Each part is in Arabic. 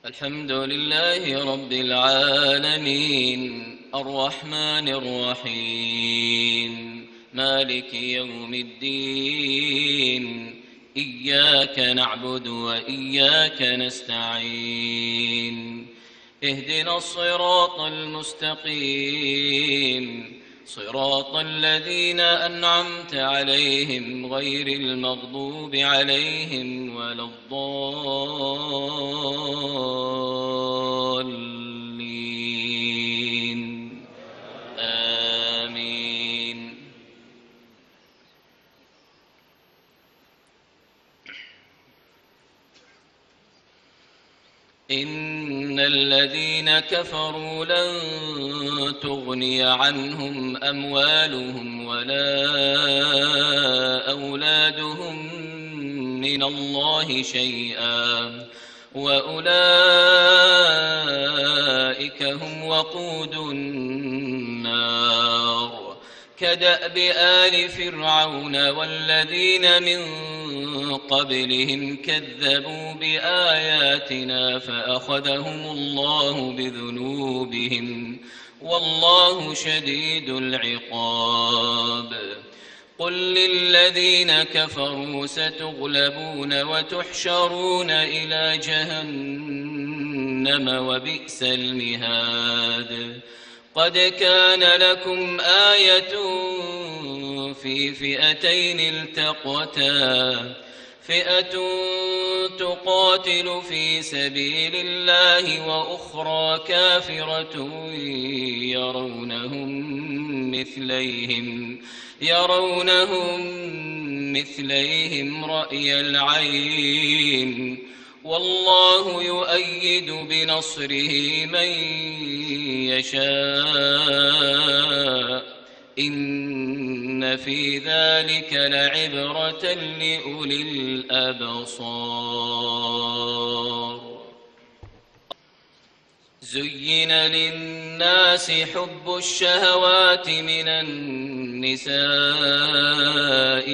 الحمد لله رب العالمين الرحمن الرحيم مالك يوم الدين إياك نعبد وإياك نستعين اهدنا الصراط المستقيم صراط الذين أنعمت عليهم غير المغضوب عليهم ولا الضالين آمين. إن الذين كفروا لن تغني عنهم أموالهم ولا أولادهم من الله شيئا وأولئك هم وقود النار كدأب آل فرعون والذين من قبلهم كذبوا بآياتنا فأخذهم الله بذنوبهم والله شديد العقاب. قل للذين كفروا ستغلبون وتحشرون إلى جهنم وبئس المهاد. قد كان لكم آية في فئتين التقتا فئة تقاتل في سبيل الله وأخرى كافرة يرونهم مثليهم رأي العين والله يؤيد بنصره من يشاء إن في ذلك لعبرة لأولي الأبصار. زين للناس حب الشهوات من النساء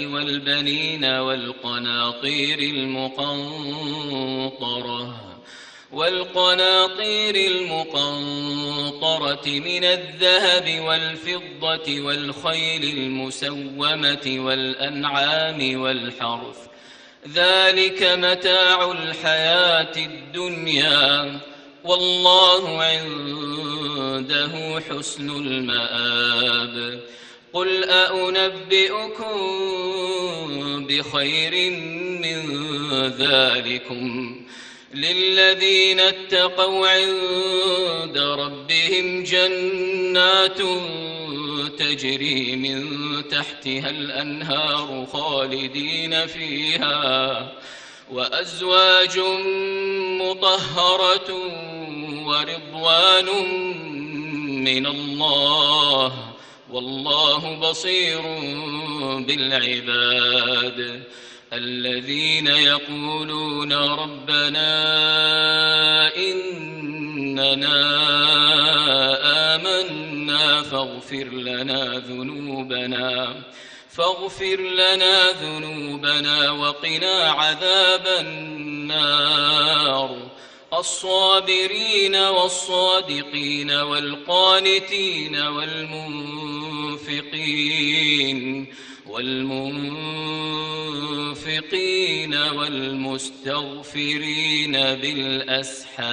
والبنين والقناطير المقنطرة من الذهب والفضة والخيل المسومة والأنعام والحرث ذلك متاع الحياة الدنيا والله عنده حسن المآب. قل أنبئكم بخير من ذلكم للذين اتقوا عند ربهم جنات تجري من تحتها الأنهار خالدين فيها وأزواج مطهرة ورضوان من الله والله بصير بالعباد. الذين يقولون ربنا إننا آمنا فاغفر لنا ذنوبنا وقنا عذاب النار. الصابرين والصادقين والقانتين والمنفقين والمستغفرين بالأسحار.